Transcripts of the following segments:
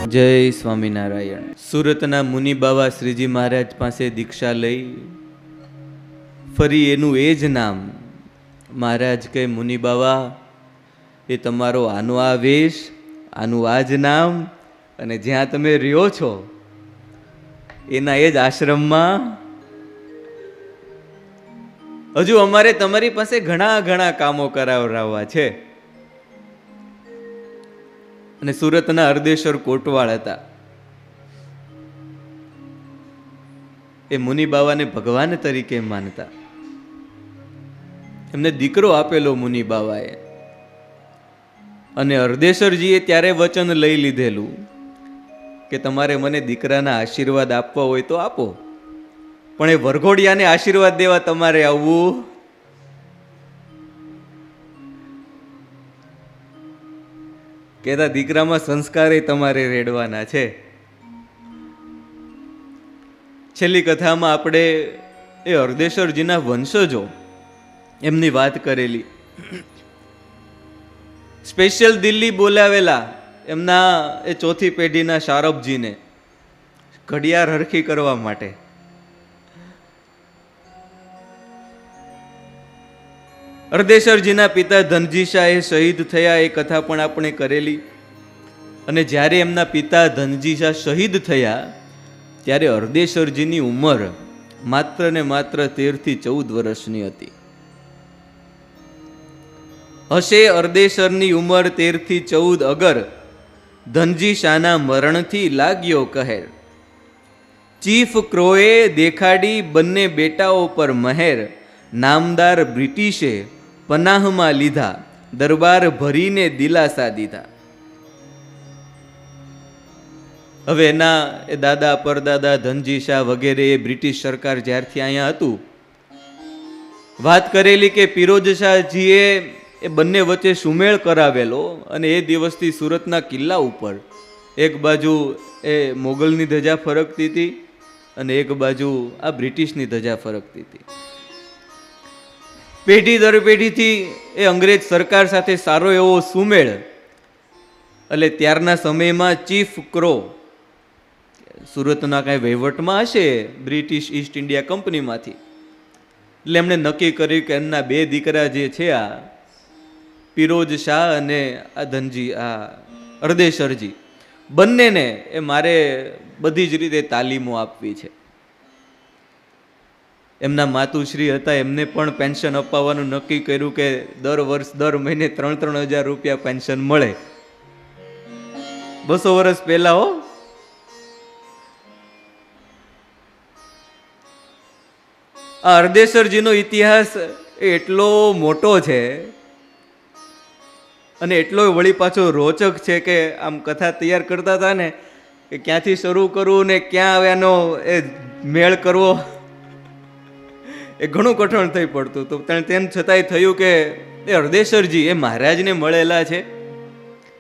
જય સ્વામિનારાયણ. સુરતના મુનિ બાવા શ્રીજી મહારાજ પાસે દીક્ષા લઈ ફરી એનું એ જ નામ. મહારાજ કહે, મુનિ બાવા, એ તમારો આનો આ વેશ, આનું આ જ નામ, અને જ્યાં તમે રહ્યો છો એના એ જ આશ્રમમાં હજુ અમારે તમારી પાસે ઘણા ઘણા કામો કરાવરાવવા છે. અને સુરતના હરદેશ્વર કોટવાળ હતા. એ મુનિ બાવાને ભગવાન તરીકે માનતા. એમને દીકરો આપેલો મુનિ બાવાએ. અને હરદેશ્વરજીએ ત્યારે વચન લઈ લીધેલું કે તમારે મને દીકરાના આશીર્વાદ આપવા હોય તો આપો, પણ એ વરઘોડિયાને આશીર્વાદ દેવા તમારે આવવું. કેતા દીકરામાં સંસ્કારે તમારે રેડવાના છે. છેલ્લી કથામાં આપણે એ હરદેશ્વરજીના વંશજો એમની વાત કરેલી. સ્પેશિયલ દિલ્હી બોલાવેલા એમના એ ચોથી પેઢીના શારપજીને ઘડિયાળ હરખી કરવા માટે. હરદેશ્વરજીના પિતા ધનજી શાહ એ શહીદ થયા, એ કથા પણ આપણે કરેલી. અને જ્યારે એમના પિતા ધનજી શાહ શહીદ થયા ત્યારે હરદેશ્વરજીની ઉંમર માત્ર ને માત્ર 13 થી 14 વર્ષની હતી. હશે હરદેશ્વરની ઉંમર 13 થી 14 અગર ધનજી શાહના મરણથી લાગ્યો કહેર. ચીફ ક્રોએ દેખાડી બંને બેટાઓ પર મહેર. નામદાર બ્રિટિશે પનાહમાં લીધા, દરબાર ભરીને દિલાસા દીધા. હવે એના એ દાદા પરદાદા ધનજી શાહ વગેરે એ બ્રિટિશ સરકાર જ્યારથી અહીંયા હતું, વાત કરેલી કે ફિરોજ શાહજીએ એ બંને વચ્ચે સુમેળ કરાવેલો. અને એ દિવસથી સુરતના કિલ્લા ઉપર એક બાજુ એ મોગલની ધજા ફરકતી હતી અને એક બાજુ આ બ્રિટિશની ધજા ફરકતી હતી. પેઢી દર પેઢીથી એ અંગ્રેજ સરકાર સાથે સારો એવો સુમેળ. એટલે ત્યારના સમયમાં ચીફ ક્રો સુરતના કાંઈ વહીવટમાં હશે બ્રિટિશ ઈસ્ટ ઇન્ડિયા કંપનીમાંથી. એટલે એમણે નક્કી કર્યું કે એમના 2 દીકરા જે છે, આ ફિરોજ શાહ અને આ ધનજી, આ હરદેશ્વરજી, બંનેને એ મારે બધી જ રીતે તાલીમો આપવી છે. એમના માતુશ્રી હતા, એમને પણ પેન્શન અપાવવાનું નક્કી કર્યું કે દર મહિને 3,000 રૂપિયા પેન્શન મળે. 200 વર્ષ પહેલા હો. આ હરદેશ્વરજીનો ઇતિહાસ એટલો મોટો છે અને એટલો વળી પાછો રોચક છે કે આમ કથા તૈયાર કરતા હતા ને કે ક્યાંથી શરૂ કરવું ને ક્યાં આવે એનો એ મેળ કરવો, એ ઘણું કઠણ થઈ પડતું. તો તેમ છતાંય થયું કે એ હરદેશ્વરજી એ મહારાજને મળેલા છે,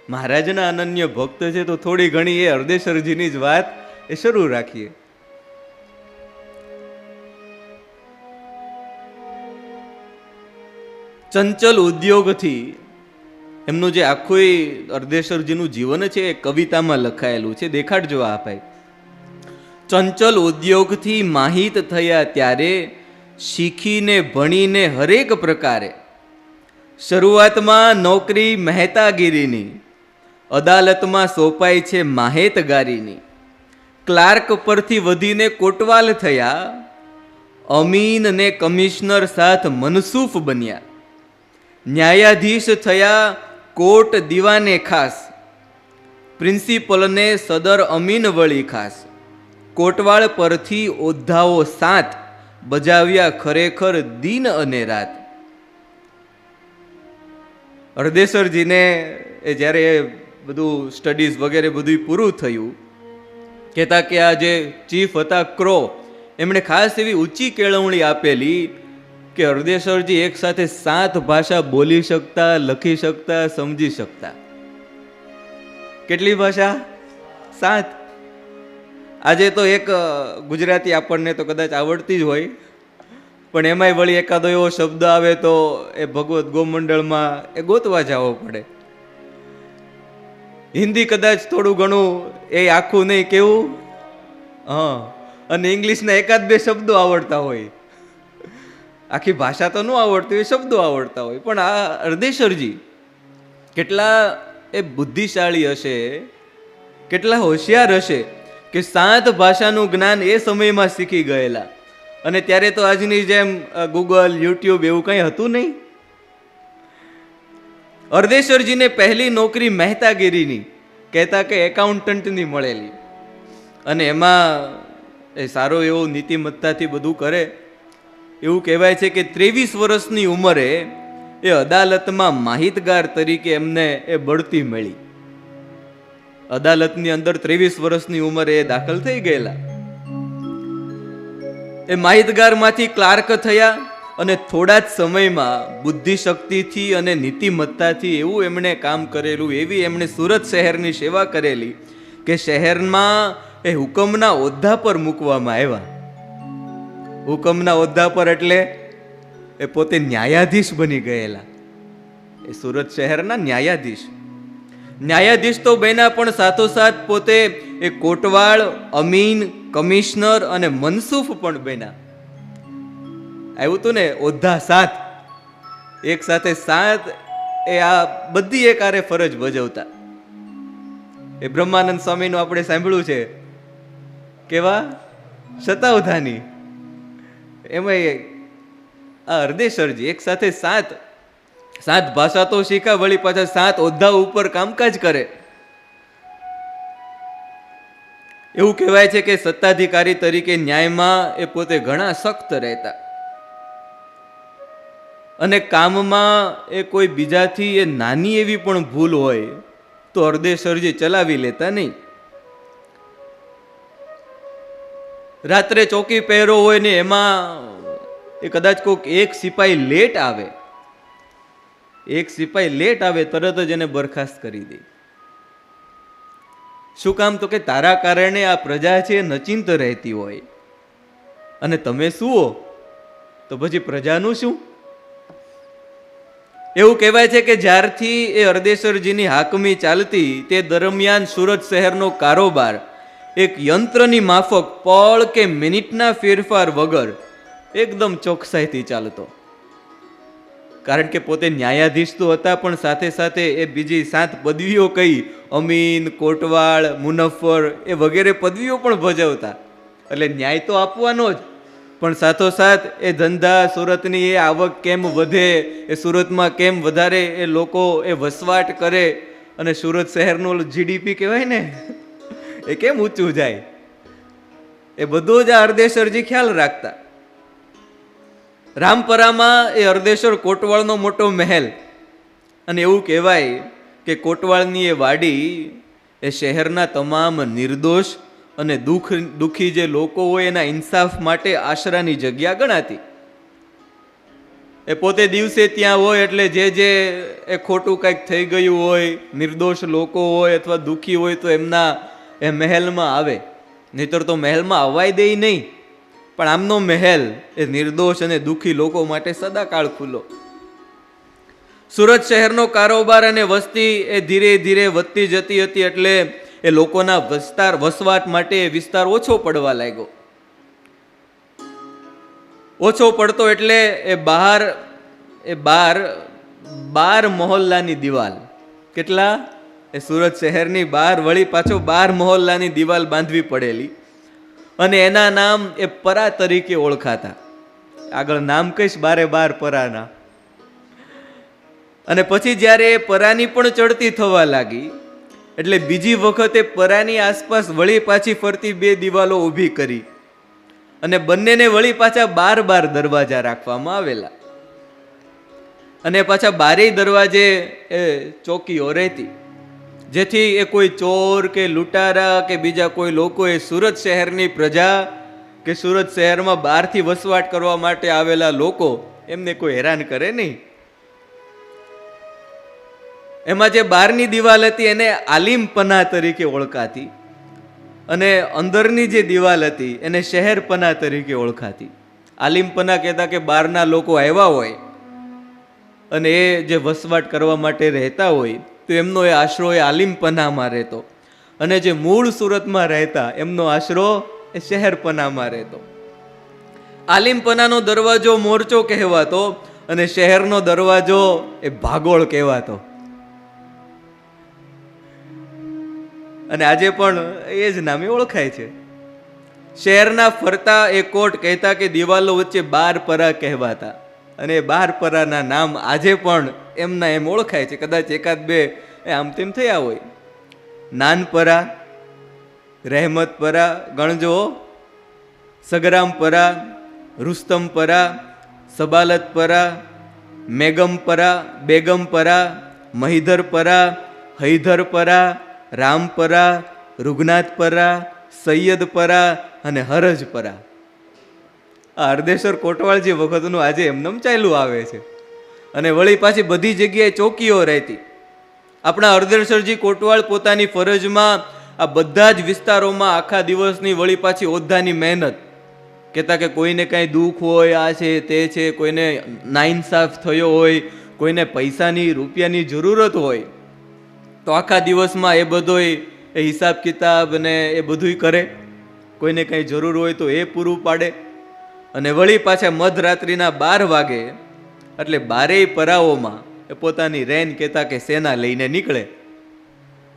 મહારાજના અનન્ય ભક્ત છે, તો થોડી ઘણી એ હરદેશ્વરજીની જ વાત એ શરૂ રાખીએ. ચંચલ ઉદ્યોગથી એમનું જે આખું હરદેશ્વરજીનું જીવન છે એ કવિતામાં લખાયેલું છે. દેખાડજો આ ભાઈ. ચંચલ ઉદ્યોગથી માહિત થયા ત્યારે, શીખીને ભણીને હરેક પ્રકારે. શરૂઆતમાં નોકરી મહેતાગીરીની, અદાલતમાં સોંપાઈ છે માહેતગારીની. ક્લાર્ક પરથી વધીને કોટવાલ થયા, અમીન ને કમિશનર સાથ મનસૂફ બન્યા. ન્યાયાધીશ થયા કોર્ટ દીવાને ખાસ, પ્રિન્સિપલને સદર અમીન વળી ખાસ. કોટવાળ પરથી ઓદ્ધાઓ 7 બજાવ્યા ખરેખર દિન અને રાત. હરદેશ્વરજીને એ જ્યારે બધું સ્ટડીઝ વગેરે બધું પૂરું થયું, કહેતા કે આ જે ચીફ હતા ક્રો, એમણે ખાસ એવી ઊંચી કેળવણી આપેલી કે હરદેશ્વરજી એક સાથે 7 ભાષા બોલી શકતા, લખી શકતા, સમજી શકતા. કેટલી ભાષા? 7. આજે તો એક ગુજરાતી આપણને તો કદાચ આવડતી જ હોય, પણ એમાંય વળી એકાદો એવો શબ્દ આવે તો એ ભગવત ગોમંડળમાં એ ગોતવા જવો પડે. હિન્દી કદાચ થોડું ઘણું, એ આખું નહીં, કેવું? હા. અને ઇંગ્લિશના એકાદ બે શબ્દો આવડતા હોય, આખી ભાષા તો ન આવડતી હોય, શબ્દો આવડતા હોય. પણ આ હરદેશ્વરજી કેટલા એ બુદ્ધિશાળી હશે, કેટલા હોશિયાર હશે કે 7 ભાષાનું જ્ઞાન એ સમયમાં શીખી ગયેલા. અને ત્યારે તો આજની જેમ ગૂગલ, યુટ્યુબ એવું કંઈ હતું નહીં. હરદેશ્વરજીને પહેલી નોકરી મહેતાગીરીની, કહેતા કે એકાઉન્ટન્ટની મળેલી. અને એમાં એ સારો એવો નીતિમત્તાથી બધું કરે. એવું કહેવાય છે કે 23 વર્ષની ઉંમરે એ અદાલતમાં માહિતગાર તરીકે એમને એ બઢતી મળી. અદાલતની અંદર 23 વર્ષની ઉંમરે એ દાખલ થઈ ગયેલા. એ માહિતગારમાંથી ક્લાર્ક થયા અને થોડા જ સમયમાં બુદ્ધિ શક્તિથી અને નીતિમત્તાથી એવું એમણે કામ કરેલું, એવી એમણે સુરત શહેરની સેવા કરેલી કે શહેરમાં એ હુકમના ઓદ્ધા પર મૂકવામાં આવ્યા. હુકમના ઓદ્ધા પર એટલે એ પોતે ન્યાયાધીશ બની ગયેલા. એ સુરત શહેરના ન્યાયાધીશ. ન્યાયાધીશ તો બન્યા, પણ સાથોસાથ પોતે એ કોટવાળ, અમીન, કમિશનર અને મનસૂફ પણ બન્યા. આવ્યું હતું ને ઓદ્ધા 7, એક સાથે 7, એ આ બધી એક આરે ફરજ બજાવતા. એ બ્રહ્માનંદ સ્વામીનું આપણે સાંભળ્યું છે, કેવા શતાવધાની. એમાં આ હરદેશ્વરજી એક સાથે 7 ભાષા તો શીખા, વળી પાછા 7 ઓદ્ધા ઉપર કામકાજ કરે. એવું કહેવાય છે કે સત્તાધિકારી તરીકે ન્યાયમાં એ પોતે ઘણા સખ્ત રહેતા. અને કામમાં એ કોઈ બીજાથી એ નાની એવી પણ ભૂલ હોય તો હરદેશ્વરજી ચલાવી લેતા નહીં. રાત્રે ચોકી પહેરો હોય ને એમાં એ કદાચ કોઈક એક સિપાહી લેટ આવે, તરત જ એને બરખાસ્ત કરી દે. શું કામ? તો કે તારા કારણે આ પ્રજા છે નચિંત રહેતી હોય, અને તમે સુઓ તો પછી પ્રજાનું શું? એવું કહેવાય છે કે જ્યારથી એ હરદેશ્વરજીની હાકમી ચાલતી તે દરમિયાન સુરત શહેરનો કારોબાર એક યંત્રની માફક પળ કે મિનિટના ફેરફાર વગર એકદમ ચોકસાઈથી ચાલતો. કારણ કે પોતે ન્યાયાધીશ તો હતા, પણ સાથે સાથે એ બીજી 7 પદવીઓ કઈ, અમીન, કોટવાળ, મુનફ્ફર, એ વગેરે પદવીઓ પણ ભજવતા. એટલે ન્યાય તો આપવાનો જ, પણ સાથોસાથ એ ધંધા, સુરતની એ આવક કેમ વધે, એ સુરતમાં કેમ વધારે એ લોકો એ વસવાટ કરે, અને સુરત શહેરનું જીડીપી કહેવાય ને એ કેમ ઊંચું જાય, એ બધું જ આ હરદેશ્વરજી ખ્યાલ રાખતા. રામપરામાં એ હરદેશ્વર કોટવાળનો મોટો મહેલ, અને એવું કહેવાય કે કોટવાળની એ વાડી એ શહેરના તમામ નિર્દોષ અને દુઃખી જે લોકો હોય એના ઇન્સાફ માટે આશરાની જગ્યા ગણાતી. એ પોતે દિવસે ત્યાં હોય એટલે જે એ ખોટું કંઈક થઈ ગયું હોય, નિર્દોષ લોકો હોય અથવા દુઃખી હોય તો એમના એ મહેલમાં આવે. નહીતર તો મહેલમાં અવાય દે નહીં, પણ આમનો મહેલ એ નિર્દોષ અને દુઃખી લોકો માટે સદાકાળ ખુલ્લો. સુરત શહેરનો કારોબાર અને વસ્તી એ ધીરે ધીરે વધતી જતી હતી, એટલે એ લોકોના વસવાટ માટે વિસ્તાર ઓછો પડવા લાગ્યો. ઓછો પડતો એટલે એ બહાર 12 મહોલ્લાની દિવાલ, કેટલા? એ સુરત શહેરની બહાર વળી પાછો 12 મહોલ્લાની દિવાલ બાંધવી પડેલી, અને એના નામ એ પરા તરીકે ઓળખાતા. આગળ નામ કહીશ 12 પરાના. અને પછી જ્યારે એ પરાની પણ ચડતી થવા લાગી, એટલે બીજી વખતે પરાની આસપાસ વળી પાછી ફરતી 2 દિવાલો ઊભી કરી, અને બંનેને વળી પાછા 12 દરવાજા રાખવામાં આવેલા. અને પાછા 12 દરવાજે એ ચોકીઓ રહેતી, જેથી એ કોઈ ચોર કે લૂંટારા કે બીજા કોઈ લોકો એ સુરત શહેરની પ્રજા કે સુરત શહેરમાં બહારથી વસવાટ કરવા માટે આવેલા લોકો એમને કોઈ હેરાન કરે નહીં. એમાં જે બહારની દિવાલ હતી એને આલિમપના તરીકે ઓળખાતી, અને અંદરની જે દિવાલ હતી એને શહેરપના તરીકે ઓળખાતી. આલિમપના કહેતા કે બહારના લોકો આવ્યા હોય અને એ જે વસવાટ કરવા માટે રહેતા હોય તો એમનો એ આશરો એ આલિમપનામાં રહેતો, અને જે મૂળ સુરતમાં રહેતા એમનો આશરો એ શહેરપનામાં રહેતો. આલિમપનાનો દરવાજો મોરચો કહેવાતો અને શહેરનો દરવાજો એ ભાગોળ કહેવાતો. અને આજે પણ એ જ નામે ઓળખાય છે. શહેરના ફરતા એ કોટ કહેતા કે દિવાલો વચ્ચે 12 પરા કહેવાતા, અને 12 પરાના નામ આજે પણ એમના એમ ઓળખાય છે. કદાચ એકાદ બે આમ તેમ થયા હોય. નાનપરા, રહેમતપરા, ગણજો, સગરામપરા, રુસ્તમપરા, સબાલતપરા, મેગમપરા, બેગમપરા, મહિધરપરા, હૈધરપરા, રામપરા, રૂગનાથપરા, સૈયદપરા અને હરજપરા. આ હરદેશ્વર કોટવાળજી વખતનું આજે એમનેમ ચાલ્યું આવે છે. અને વળી પાછી બધી જગ્યાએ ચોકીઓ રહેતી. આપણા હરદેશ્વરજી કોટવાળ પોતાની ફરજમાં આ બધા જ વિસ્તારોમાં આખા દિવસની વળી પાછી ઓદ્ધાની મહેનત, કહેતા કે કોઈને કાંઈ દુઃખ હોય, આ છે તે છે, કોઈને નાઇન્સાફ થયો હોય, કોઈને પૈસાની રૂપિયાની જરૂરત હોય, તો આખા દિવસમાં એ બધોય એ હિસાબ કિતાબ ને એ બધુંય કરે. કોઈને કંઈ જરૂર હોય તો એ પૂરું પાડે. અને વળી પાછા મધરાત્રિના 12 વાગે એટલે 12 પરાઓમાં એ પોતાની રેન કહેતા કે સેના લઈને નીકળે.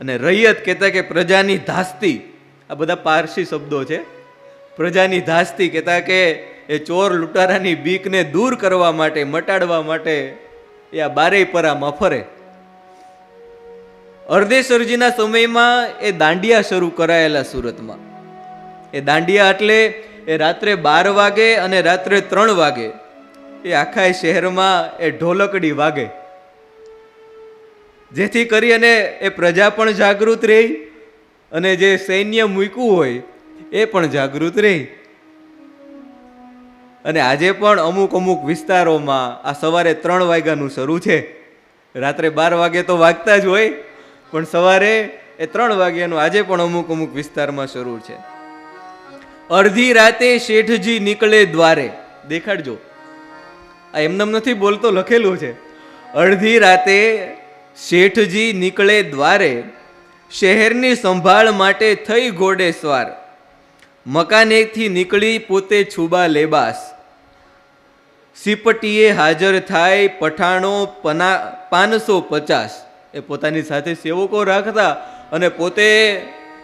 અને રૈયત કહેતા કે પ્રજાની ધાસ્તી, આ બધા પારસી શબ્દો છે. પ્રજાની ધાસ્તી કહેતા કે એ ચોર લૂંટારાની બીકને દૂર કરવા માટે, મટાડવા માટે એ આ 12 પરામાં ફરે. હરદેશ્વરજીના સમયમાં એ દાંડિયા શરૂ કરાયેલા સુરતમાં. એ દાંડિયા એટલે એ રાત્રે 12 વાગે અને રાત્રે 3 વાગે એ આખા શહેરમાં એ ઢોલકડી વાગે, જેથી કરી અને એ પ્રજા પણ જાગૃત રહે અને જે સૈન્ય મૂક્યું હોય એ પણ જાગૃત રહે. અને આજે પણ અમુક અમુક વિસ્તારોમાં આ સવારે 3 વાગ્યાનું શરૂ છે. રાત્રે 12 વાગે તો વાગતા જ હોય, પણ સવારે એ 3 વાગ્યાનું આજે પણ અમુક અમુક વિસ્તારમાં શરૂ છે. અડધી રાતે શેઠજી નીકળે દ્વારે. દેખાડજો, આ એમનેમ નથી બોલતો, લખેલું છે. અડધી રાતે શેઠજી નીકળે દ્વારે, શહેરની સંભાળ માટે થઈ ઘોડે સવાર. મકાનેથી નીકળી પોતે છુબા લેબાસ, સિપટીએ હાજર થાય પઠાણો 550. એ પોતાની સાથે સેવકો રાખતા અને પોતે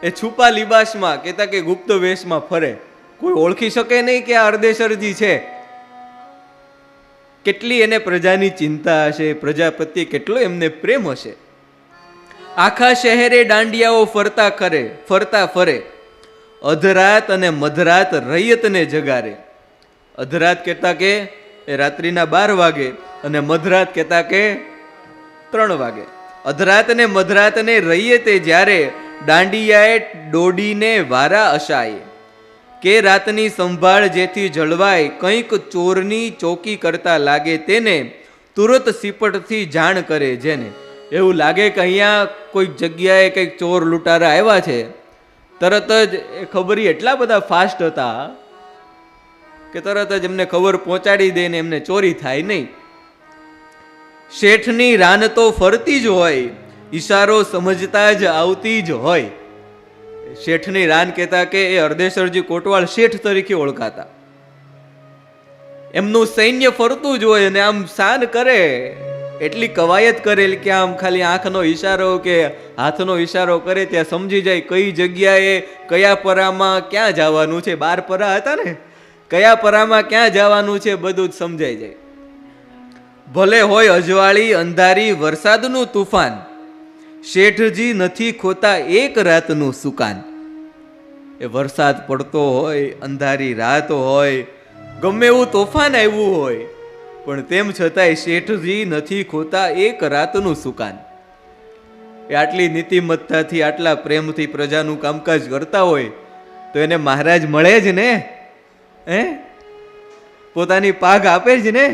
એ છુપા લિબાસમાં, કહેતા કે ગુપ્ત વેશમાં ફરે. કોઈ ઓળખી શકે નહીં કે આ હરદેશ્વરજી છે. કેટલી એને પ્રજાની ચિંતા હશે, પ્રજા પ્રત્યે કેટલો એમને પ્રેમ હશે. આખા શહેરે દાંડિયાઓ ફરતા ફરે. અધરાત અને મધરાત રૈયતને જગારે. અધરાત કહેતા કે એ રાત્રિના 12 વાગે અને મધરાત કહેતા કે 3 વાગે. અધરાત ને મધરાતને રૈયતે જ્યારે દાંડિયાએ દોડીને વારા અશાય, કે રાતની સંભાળ જેથી જળવાય, કંઈક ચોરની ચોકી કરતા લાગે તેને, તુરત સિપટથી જાણ કરે જેને. એવું લાગે કે અહીંયા કોઈક જગ્યાએ કંઈક ચોર લૂંટારા આવ્યા છે, તરત જ એ ખબરી એટલા બધા ફાસ્ટ હતા કે તરત જ એમને ખબર પહોંચાડી દે ને એમને ચોરી થાય નહીં. શેઠની રાન તો ફરતી જ હોય, ઈશારો સમજતા જ આવતી જ હોય. શેઠની રાન કહેતા કે એ હરદેશ્વરજી કોટવાળ શેઠ તરીકે ઓળખાતા. એમનું સૈન્ય ફરતું જ હોય અને આમ શાન કરે, એટલી કવાયત કરેલી કે આમ ખાલી આંખનો ઈશારો કે હાથનો ઈશારો કરે ત્યાં સમજી જાય કઈ જગ્યાએ કયા પરામાં ક્યાં જવાનું છે. 12 પરા હતા ને, કયા પરામાં ક્યાં જવાનું છે બધું જ સમજાઈ જાય. ભલે હોય અજવાળી અંધારી વરસાદનું તુફાન, શેઠજી નથી ખોતા એક રાતનું સુકાન. એ વરસાદ પડતો હોય, અંધારી રાત હોય, ગમે એવું તોફાન આવ્યું હોય, પણ તેમ છતાંય શેઠજી નથી ખોતા એક રાતનું સુકાન. એ આટલી નીતિમત્તાથી, આટલા પ્રેમથી પ્રજાનું કામકાજ કરતા હોય તો એને મહારાજ મળે જ ને, પોતાની પાઘ આપે જ ને.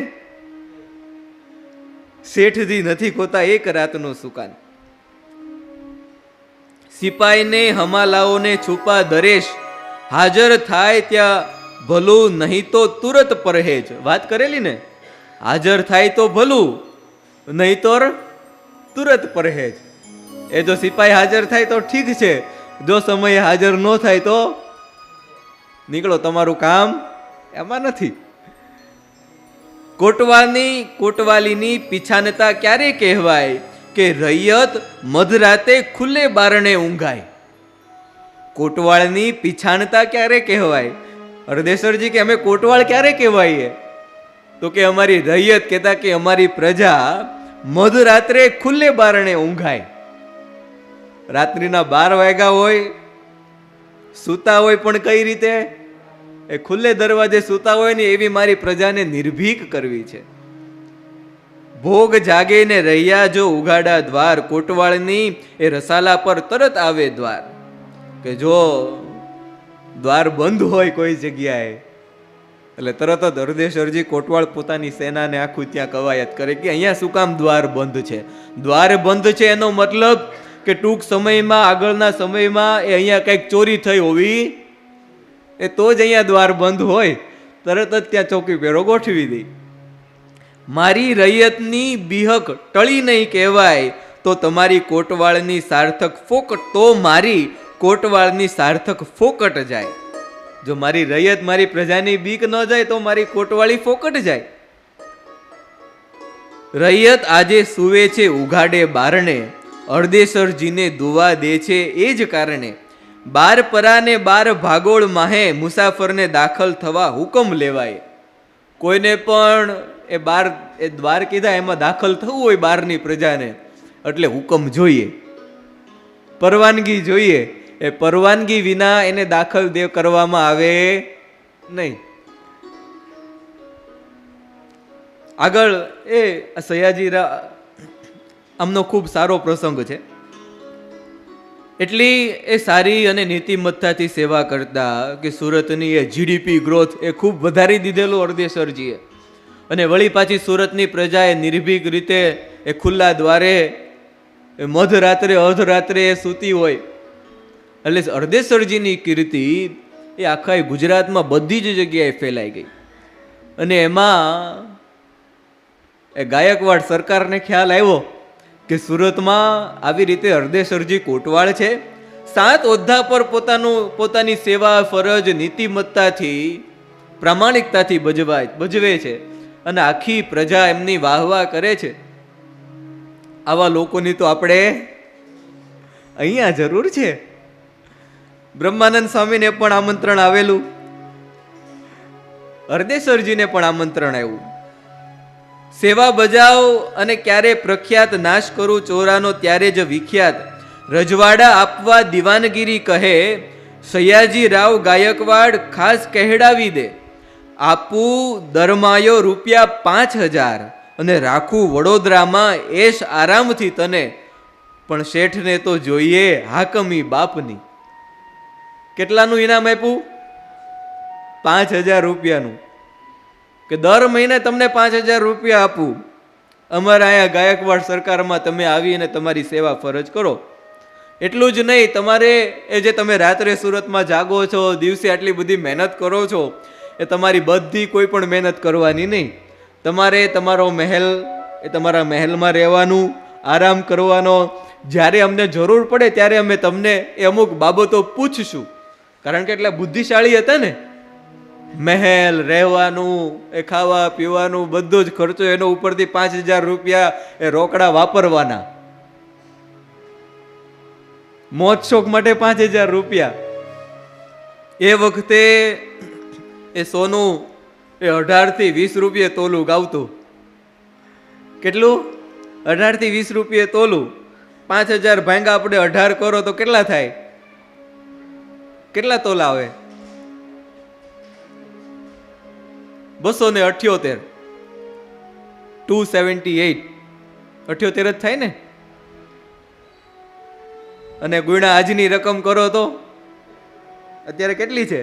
શેઠજી નથી ખોતા એક રાતનું સુકાન. સિપાહીને હમાલાઓને છુપા દરેશ, હાજર થાય ત્યાં ભલું, નહીં તો તુરત પરહેજ. વાત કરેલી ને, હાજર થાય તો ભલું, નહીં તો તુરત પરહેજ. એ જો સિપાહી હાજર થાય તો ઠીક છે, જો સમયે હાજર ન થાય તો નીકળો, તમારું કામ એમાં નથી. કોટવાલીની પીછાનતા ક્યારે કહેવાય કે રૈયત મધરાતે ખુલ્લે બારણે ઊંઘાય. કોટવાળની પીછાનતા ક્યારે કહેવાય? હરદેસરજી કે અમે કોટવાળ ક્યારે કહેવાય? તો કે અમારી રૈયત કહેતા કે અમારી પ્રજા મધરાત્રે ખુલ્લે બારણે ઊંઘાય. રાત્રિના 12 વાગ્યા હોય, સૂતા હોય, પણ કઈ રીતે? એ ખુલ્લે દરવાજે સૂતા હોય ને એવી મારી પ્રજાને નિર્ભીક કરવી છે. ભોગ જાગે ને રૈયા જો ઉઘાડા દ્વાર, કોટવાળની એ રસાલા પર તરત આવે દ્વાર. કે જો દ્વાર બંધ હોય કોઈ જગ્યાએ એટલે તરત જ હરદેશરજી કોટવાળ પોતાની સેનાને આખું ત્યાં કવાયત કરે કે અહીંયા શું કામ દ્વાર બંધ છે. દ્વાર બંધ છે એનો મતલબ કે ટૂંક સમયમાં, આગળના સમયમાં એ અહીંયા કંઈક ચોરી થઈ હોવી, એ તો જ અહીંયા દ્વાર બંધ હોય. તરત જ ત્યાં ચોકી પેરો ગોઠવી દે. મારી રૈયતની બિહક ટળી નહીં કહેવાય તો તમારી કોટવાળની સાર્થક ફોકટ, તો મારી કોટવાળની સાર્થક ફોકટ જાય. જો મારી રૈયત, મારી પ્રજાની બીક ન જાય તો મારી કોટવાળી ફોકટ જાય. રૈયત આજે સુવે છે ઉઘાડે બારણે, હરદેસરજીને દુવા દે છે એ જ કારણે. 12 પરાને 12 ભાગોળ માહે, મુસાફરને દાખલ થવા હુકમ લેવાય. કોઈને પણ એ દ્વાર કીધા એમાં દાખલ થવું હોય બહારની પ્રજાને, એટલે હુકમ જોઈએ, પરવાનગી જોઈએ. એ પરવાનગી વિના એને દાખલ કરવામાં આવે નહીં. આગળ એ સયાજી આમનો ખૂબ સારો પ્રસંગ છે. એટલી એ સારી અને નીતિમત્તાથી સેવા કરતા કે સુરતની એ જીડીપી ગ્રોથ એ ખૂબ વધારી દીધેલું હરદેસરજીએ. અને વળી પાછી સુરતની પ્રજાએ નિર્ભીક રીતે એ ખુલ્લા દ્વારે મધરાત્રે અર્ધરાત્રે એ સૂતી હોય. એટલે હરદેસરજીની કીર્તિ એ આખા ગુજરાતમાં બધી જ જગ્યાએ ફેલાઈ ગઈ. અને એમાં એ ગાયકવાડ સરકારને ખ્યાલ આવ્યો કે સુરતમાં આવી રીતે હરદેસરજી કોટવાળ છે, 7 ઓદ્ધા પર પોતાની સેવા ફરજ નીતિમત્તાથી, પ્રામાણિકતાથી ભજવે છે અને આખી પ્રજા એમની વાહવાહ કરે છે. આવા લોકોની તો આપણે અહીંયા જરૂર છે. બ્રહ્માનંદ સ્વામીને પણ આમંત્રણ આવેલું, હરદેસરજીને પણ આમંત્રણ આવ્યું. સેવા બજાવ અને ક્યારે પ્રખ્યાત, નાશ કરું ચોરાનો ત્યારે જ વિખ્યાત. રજવાડા આપવા દિવાનગીરી કહે, સયાજી રાવ ગાયકવાડ ખાસ કહેડાવી દે. આપું દરમાયો ₹5000 અને રાખું વડોદરામાં એશ આરામથી તને, પણ શેઠને તો જોઈએ હાકમી બાપની. કેટલાનું ઇનામ આપ્યું? ₹5000. કે દર મહિને તમને ₹5000 આપું, અમારા અહીંયા ગાયકવાડ સરકારમાં તમે આવીને તમારી સેવા ફરજ કરો. એટલું જ નહીં, તમારે એ જે તમે રાત્રે સુરતમાં જાગો છો, દિવસે આટલી બધી મહેનત કરો છો, એ તમારી બધી કોઈ પણ મહેનત કરવાની નહીં. તમારે તમારો મહેલ, એ તમારા મહેલમાં રહેવાનું, આરામ કરવાનો. જ્યારે અમને જરૂર પડે ત્યારે અમે તમને એ અમુક બાબતો પૂછશું. કારણ કે એટલા બુદ્ધિશાળી હતા ને. મહેલ, રહેવાનું, એ ખાવા પીવાનું બધો જ ખર્ચો એનો ઉપરથી ₹5000 એ રોકડા વાપરવાના. મોજ શોખ માટે ₹5000. એ વખતે એ સોનું એ 18 થી 20 તોલું ગાવતું. કેટલું? 18 થી 20 તોલું. 5000 ભાંગા આપણે 18 કરો તો કેટલા થાય? કેટલા તોલા આવે? 278. 278 78 જ થાય ને. અને ગુણા આજની રકમ કરો તો અત્યારે કેટલી છે?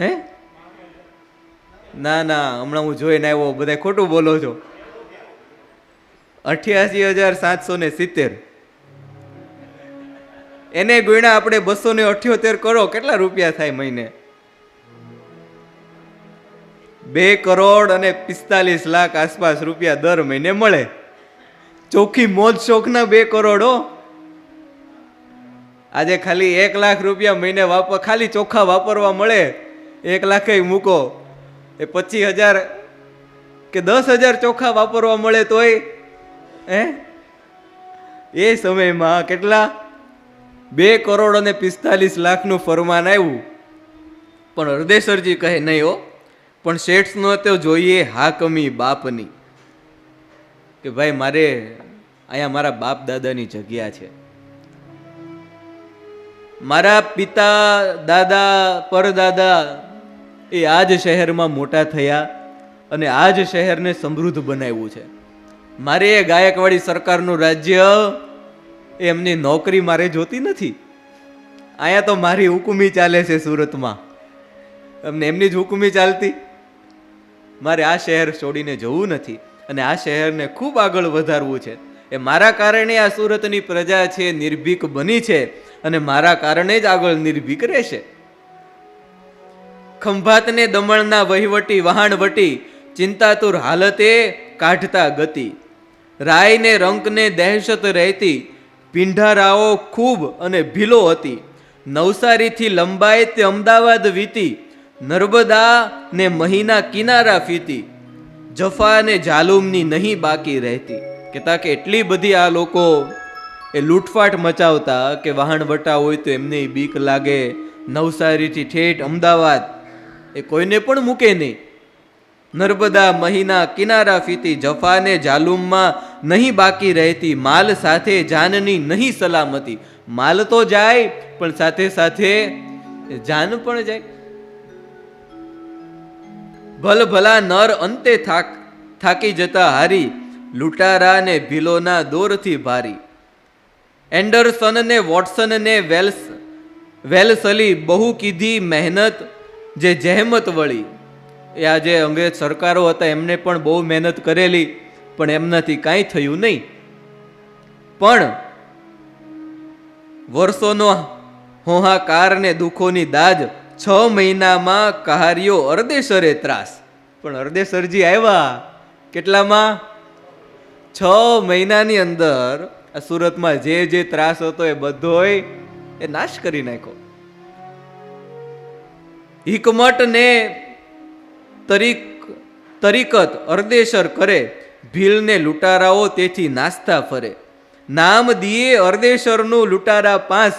હે? ના ના, હમણાં હું જોઈને આવ્યો, બધા ખોટું બોલો છો. 88,770. એને ગુણા આપણે 278 કરો, કેટલા રૂપિયા થાય મહિને? 2,45,00,000 આસપાસ રૂપિયા દર મહિને મળે. ચોખ્ખી મોજ શોખના 2 કરોડ. આજે ખાલી 1 લાખ રૂપિયા મહિને ખાલી ચોખ્ખા વાપરવા મળે. 1 લાખ મૂકો, એ 25,000 કે 10,000 ચોખ્ખા વાપરવા મળે તોય એ સમયમાં કેટલા 2 કરોડ અને 45 લાખનું ફરમાન આવ્યું. પણ હરદેસરજી કહે નહીં હો, પણ શેઠનો તો જોઈએ હાકમી બાપની, કે ભાઈ મારે અહીંયા મારા બાપ દાદાની જગ્યા છે. મારા પિતા દાદા પરદાદા એ આ જ શહેરમાં મોટા થયા અને આ જ શહેરને સમૃદ્ધ બનાવ્યું છે. મારે એ ગાયકવાડી સરકારનું રાજ્ય એમની નોકરી મારે જોતી નથી. અહીંયા તો મારી હુકુમી ચાલે છે સુરતમાં, અમને એમની જ હુકુમી ચાલતી. મારે આ શહેર છોડીને જવું નથી અને આ શહેરને ખૂબ આગળ વધારવું છે. એ મારા કારણે આ સુરતની પ્રજા છે નિર્ભીક બની છે અને મારા કારણે જ આગળ નિર્ભીક રહેશે. ખંભાતને દમણના વહીવટી વહાણવટી ચિંતાતુર હાલતે કાઢતા ગતિ. રાયને રંકને દહેશત રહેતી, પિંઢારાઓ ખૂબ અને ભીલો હતી. નવસારીથી લંબાઈ તે અમદાવાદ વીતી, નર્મદા ને મહીના કિનારા ફીતી. જફા ને જાલુમની નહીં બાકી રહેતી. કહેતા કે એટલી બધી આ લોકો એ લૂંટફાટ મચાવતા કે વહાણવટા હોય તો એમને બીક લાગે. નવસારીથી ઠેઠ અમદાવાદ એ કોઈને પણ મૂકે નહીં. નર્મદા મહીના કિનારા ફીતી, જફાને જાલુમમાં નહીં બાકી રહેતી. માલ સાથે જાનની નહીં સલામતી. માલ તો જાય પણ સાથે સાથે જાન પણ જાય. ભલ ભલા નર અંતે થાકી જતા હારી, લૂંટારા ને ભીલોના દોરથી ભારી. એન્ડરસન ને વોટસન ને વેલસલી બહુ કીધી મહેનત જે જહેમત વળી. એ આ જે અંગ્રેજ સરકારો હતા એમને પણ બહુ મહેનત કરેલી, પણ એમનાથી કાંઈ થયું નહીં. પણ વર્ષોનો હોહાકાર ને દુઃખોની દાજ 6 મહિનામાં કહાર્યો અરદેસરે ત્રાસ. પણ અરદેસરજી આવ્યા કેટલામાં? 6 મહિનાની અંદર આ સુરતમાં જે ત્રાસ હતો એ બધોય એ નાશ કરી નાખ્યો. હિકમત ને તરીકત અરદેસર કરે, ભીલ ને લૂંટારાઓ તેથી નાસ્તા ફરે. નામ દિયે અરદેસરનું લૂંટારા પાસ,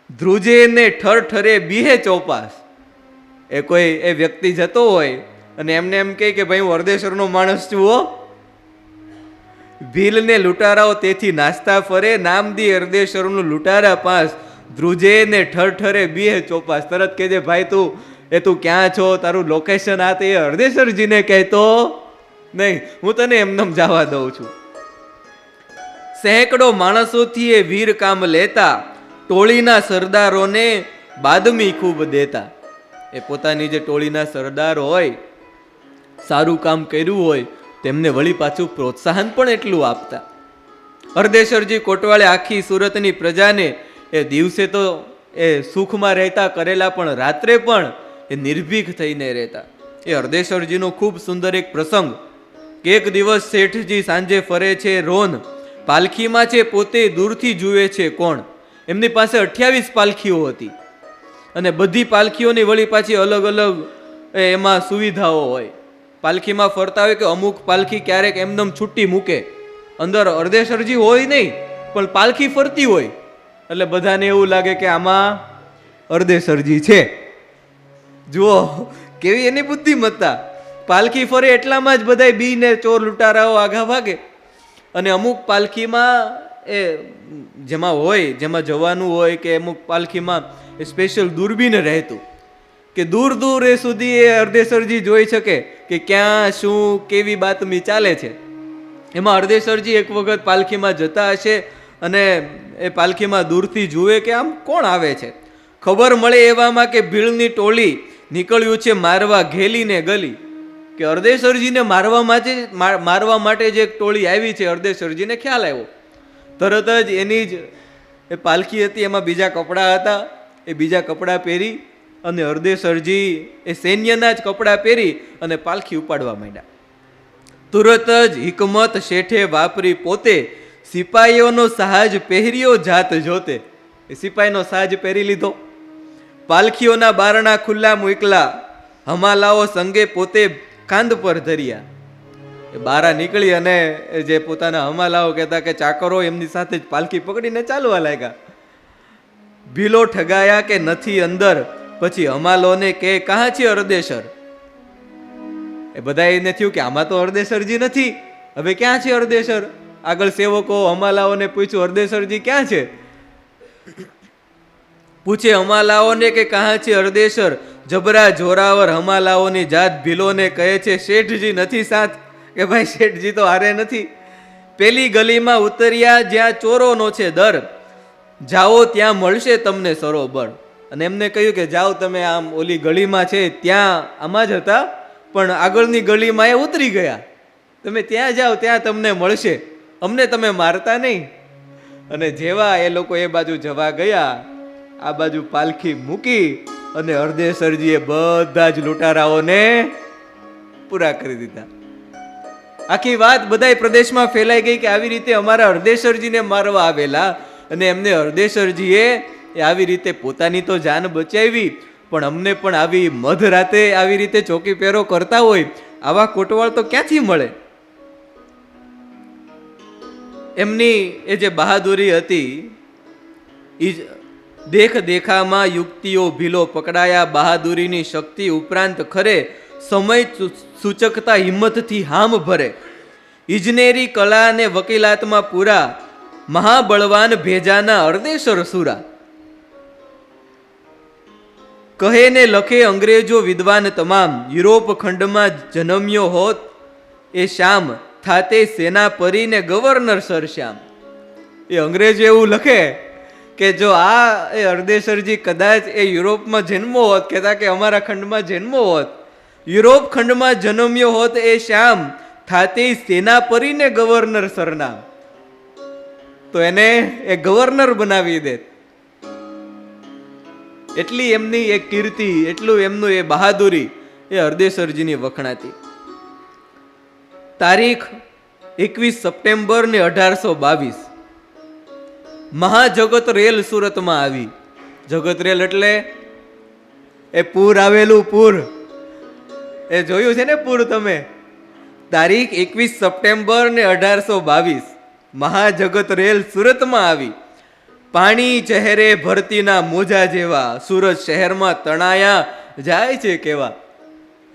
ધ્રુજે ને ઠર ઠરે બીહે ચોપાસ. એ કોઈ એ વ્યક્તિ જતો હોય અને એમને એમ કહે કે ભાઈ હું અરદેસરનો માણસ છું હો. ભીલ ને લૂંટારાઓ તેથી નાસ્તા ફરે, નામ દી અરદેસરનું લૂંટારા પાસ, ધ્રુજે ને ઠર ઠરે બીહે ચોપાસ. તરત કહેજે ભાઈ તું ક્યાં છો, તારું લોકેશન આ તે અરદેસરજીને કહેતો નહીં, હું તને એમનેમ જવા દઉં છું. સેંકડો માણસોથી એ વીર કામ લેતા, ટોળીના સરદારોને બાદમી ખૂબ દેતા. એ પોતાની જે ટોળીના સરદાર હોય, સારું કામ કર્યું હોય તેમને વળી પાછું પ્રોત્સાહન પણ એટલું આપતા. અરદેસરજી કોટવાળે આખી સુરતની પ્રજાને એ દિવસે તો એ સુખમાં રહેતા કરેલા, પણ રાત્રે પણ એ નિર્ભીક થઈને રહેતા. એ અરદેસરજીનો ખૂબ સુંદર એક પ્રસંગ કે એક દિવસ શેઠજી સાંજે ફરે છે રોન, પાલખીમાં છે પોતે દૂરથી જુએ છે કોણ. એમની પાસે 28 પાલખીઓ હતી અને બધી પાલખીઓની વળી પાછી અલગ અલગ એમાં સુવિધાઓ હોય. પાલખીમાં ફરતા હોય કે અમુક પાલખી ક્યારેક એમનેમ છૂટી મૂકે, અંદર અરદેસરજી હોય નહીં પણ પાલખી ફરતી હોય, એટલે બધાને એવું લાગે કે આમાં અરદેસરજી છે. જુઓ કેવી એની બુદ્ધિમત્તા. પાલખી ફરે એટલામાં જ બધા બીને ચોર લૂંટારાઓ આગા ભાગે. અને અમુક પાલખીમાં એ જેમાં હોય, જેમાં જવાનું હોય કે અમુક પાલખીમાં સ્પેશિયલ દૂરબીન રહેતું કે દૂર દૂર એ સુધી એ અરદેસરજી જોઈ શકે કે ક્યાં શું કેવી બાતમી ચાલે છે. એમાં અરદેસરજી એક વખત પાલખીમાં જતા હશે અને એ પાલખીમાં દૂરથી જુએ કે આમ કોણ આવે છે. ખબર મળે એવામાં કે ભીલની ટોળી નીકળ્યું છે મારવા ઘેલીને ગલી. કે અરદેસરજીને મારવા માટે જે એક ટોળી આવી છે, અરદેસરજીને ખ્યાલ આવ્યો. તરત જ એની જ એ પાલખી હતી, એમાં બીજા કપડાં હતા, એ બીજા કપડાં પહેરી અને અરદેસરજી એ સૈન્યના જ કપડાં પહેરી અને પાલખી ઉપાડવા માંડ્યા. તુરત જ હિકમત શેઠે વાપરી પોતે સિપાહીઓનો સહાજ પહેર્યો જાત જોતે. એ સિપાહીનો સાજ પહેરી લીધો. પાલખીઓના બારણા ખુલ્લા મૂકલા, હમાલાઓ સંગે પોતે કાંધ પર ધર્યા. એ બારા નીકળી અને જે પોતાના હમાલાઓ કહેતા કે ચાકરો, એમની સાથે જ પાલખી પકડીને ચાલવા લાગ્યા. ભીલો ઠગાયા કે નથી અંદર, પછી હમાલોને કે કહા છે અરદેશર. એ બધા એને થયું કે આમાં તો અરદેશરજી નથી, હવે ક્યાં છે અરદેશર? આગળ સેવકો હમાલાઓને પૂછ્યું, અરદેશરજી ક્યાં છે? પૂછે હમાલાઓને કે કહા છે અરદેશર. જબરા જોરાવર હમાલાઓની જાત ભીલોને કહે છે, શેઠજી નથી સાથ. કે ભાઈ શેઠજી તો હારે નથી. પેલી ગલીમાં ઉતર્યા જ્યાં ચોરોનો છે દર, જાઓ ત્યાં મળશે તમને સરોબર. અને એમને કહ્યું કે જાઓ તમે આમ ઓલી ગલીમાં છે ત્યાં, આમાં જ હતા પણ આગળની ગલીમાં એ ઉતરી ગયા, તમે ત્યાં જાઓ ત્યાં તમને મળશે, અમને તમે મારતા નહીં. અને જેવા એ લોકો એ બાજુ જવા ગયા, આ બાજુ પાલખી મૂકી અને હરદેસરજીએ બધા જ લૂંટારાઓને પૂરા કરી દીધા. આખી વાત બધાય પ્રદેશમાં ફેલાઈ ગઈ કે આવી રીતે અમારા હરદેસરજીને મારવા આવેલા, અને એમને હરદેસરજીએ આવી રીતે પોતાની તો જાન બચાવી, પણ અમને પણ આવી મધરાતે આવી રીતે ચોકી પહેરો કરતા હોય, આવા કોટવાળ તો ક્યાંથી મળે? એમની એ જે બહાદુરી હતી, દેખ દેખામાં યુક્તિઓ ભીલો પકડાયા. બહાદુરીની શક્તિ ઉપરાંત ખરે સમય સૂચકતા હિંમતથી હામ ભરે. ઇજનેરી કલા અને વકીલાતમાં પૂરા, મહાબળવાન ભેજાના અરદેશર સુરા. કહે ને લખે અંગ્રેજો વિદ્વાન તમામ, યુરોપ ખંડમાં જન્મ્યો હોત એ શ્યામ, થાતે સેનાપરી ને ગવર્નર સર શ્યામ. એ અંગ્રેજો એવું લખે કે જો આ એ હરદેસરજી કદાચ એ યુરોપમાં જન્મો હોત, કહેતા કે અમારા ખંડમાં જન્મો હોત, યુરોપ ખંડમાં જન્મ્યો હોત એ શ્યામ, થાતે સેનાપરી ને ગવર્નર સરનામ, તો એને એ ગવર્નર બનાવી દે. એટલી એમની એ કીર્તિ, એટલું એમનું એ બહાદુરી એ હરદેસરજીની વખણાતી. તારીખ 21 સપ્ટેમ્બર ને 1822 મહાજગત રેલ સુરતમાં આવી. જગત રેલ એટલે એ પૂર આવેલું પૂર, એ જોયું છે ને પૂર તમે? તારીખ 21 સપ્ટેમ્બર ને 1822 મહાજગત રેલ સુરતમાં આવી. પાણી ચહેરે ભરતીના મોજા જેવા, સુરત શહેરમાં તણાયા જાય છે કેવા.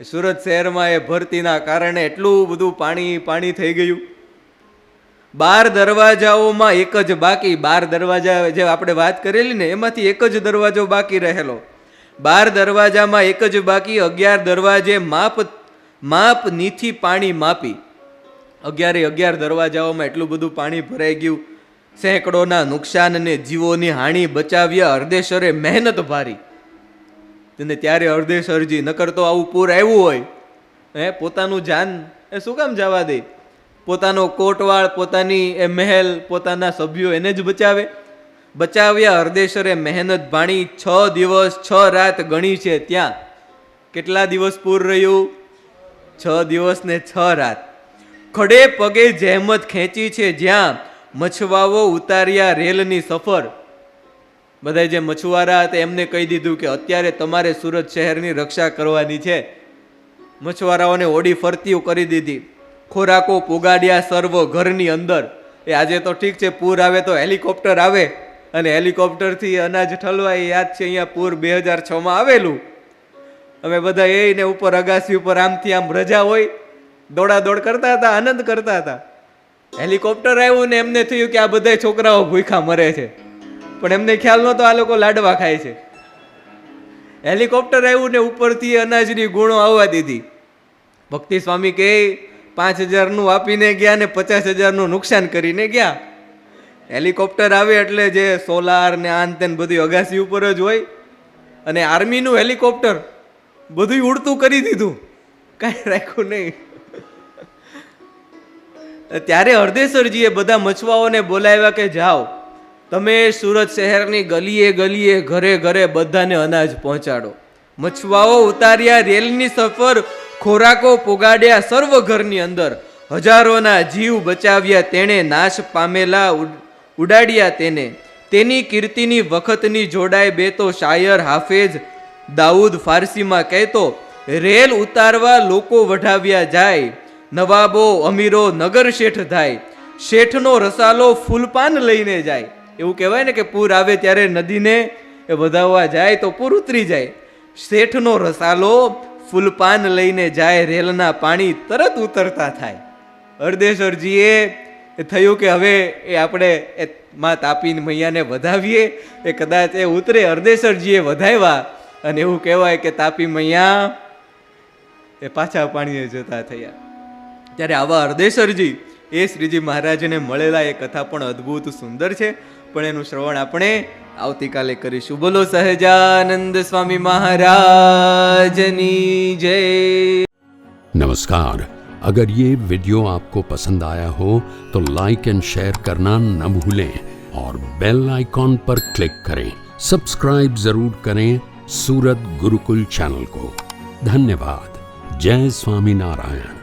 સુરત શહેરમાં એ ભરતીના કારણે એટલું બધું પાણી થઈ ગયું. 12 દરવાજાઓમાં એક જ બાકી, 12 દરવાજા જે આપણે વાત કરેલી ને એમાંથી એક જ દરવાજો બાકી રહેલો. 12 દરવાજામાં એક જ બાકી, 11 દરવાજે માપ નીથી પાણી માપી. 11 દરવાજાઓમાં એટલું બધું પાણી ભરાઈ ગયું. સેંકડોના નુકસાન અને જીવોની હાનિ બચાવ્યા હરદેસરે મહેનત ભારી. તેને ત્યારે હરદેસરજી, નકર તો આવું પૂર આવ્યું હોય પોતાનું જાન એ શું કામ જવા દે? પોતાનો કોટવાળ, પોતાની એ મહેલ, પોતાના સભ્યો એને જ બચાવ્યા હરદેસરે મહેનત ભાણી. 6 દિવસ 6 રાત ગણી છે ત્યાં. કેટલા દિવસ પૂર રહ્યું? 6 દિવસ ને 6 રાત. ખડે પગે જહેમત ખેંચી છે જ્યાં, મછવાઓ ઉતાર્યા રેલની સફર. બધા જે મછુઆરા હતા એમને કહી દીધું કે અત્યારે તમારે સુરત શહેરની રક્ષા કરવાની છે. મછુઆરાઓને ઓડી ફરતીઓ કરી દીધી. ખોરાકો પોગાડ્યા સર્વ ઘરની અંદર. એ આજે તો ઠીક છે, પૂર આવે તો હેલિકોપ્ટર આવે અને હેલિકોપ્ટરથી અનાજ ઠલવાય. યાદ છે અહીંયા પૂર 2006માં આવેલું. અમે બધા એને ઉપર અગાસી ઉપર આમથી આમ રજા હોય, દોડાદોડ કરતા હતા, આનંદ કરતા હતા. હેલિકોપ્ટર આવ્યું ને એમને થયું કે આ બધા છોકરાઓ ભૂખા મરે છે, પણ એમને ખ્યાલ નહોતો આ લોકો લાડવા ખાય છે. હેલિકોપ્ટર આવ્યું ને ઉપરથી અનાજની ગુણો આવવા દીધી. ભક્તિ સ્વામી કે 5,000નું આપીને ગયા ને 50,000નું નુકસાન કરીને ગયા. હેલિકોપ્ટર આવે એટલે જે સોલાર ને આન તેન બધું અગાસી ઉપર જ હોય, અને આર્મીનું હેલિકોપ્ટર બધું ઉડતું કરી દીધું, કાંઈ રાખ્યું નહીં. ત્યારે હરદેસરજીએ બધા મછવાઓને બોલાવ્યા કે જાઓ તમે સુરત શહેરની ગલીએ ગલીએ ઘરે ઘરે બધાને અનાજ પહોંચાડો. મછવાઓ ઉતાર્યા રેલની સફર, ખોરાકો પોગાડ્યા સર્વ ઘરની અંદર. હજારોના જીવ બચાવ્યા તેણે, નાશ પામેલા ઉડાડ્યા તેને. તેની કીર્તિની વખતની જોડાય બે તો શાયર હાફેજ દાઉદ ફારસીમાં કહેતો, રેલ ઉતારવા લોકો વઢાવ્યા જાય, નવાબો અમીરો નગર શેઠ થાય, શેઠનો રસાલો ફૂલપાન લઈને જાય. એવું કહેવાય ને કે પૂર આવે ત્યારે નદીને એ વધાવવા જાય તો પૂર ઉતરી જાય. શેઠનો રસાલો ફૂલપાન લઈને જાય, રેલના પાણી તરત ઉતરતા થાય. હરદેશ્વરજીએ થયું કે હવે એ આપણે એ માં તાપી મૈયાને વધાવીએ, એ કદાચ એ ઉતરે. હરદેશ્વરજીએ વધાવ્યા અને એવું કહેવાય કે તાપી મૈયા એ પાછા પાણીએ જતા થયા. ત્યારે આવા હરદેશ્વરજી એ શ્રીજી મહારાજને મળેલા એ કથા પણ અદ્ભુત સુંદર છે, પણ એનું શ્રવણ આપણે આવતીકાલે કરીશું. બોલો સહજાનંદ સ્વામી महाराजनी जय. नमस्कार. अगर ये वीडियो आपको पसंद आया हो तो लाइक एंड शेयर करना न भूलें और बेल आइकॉन पर क्लिक करें. सब्सक्राइब जरूर करें सूरत गुरुकुल चैनल को. धन्यवाद. जय स्वामी नारायण.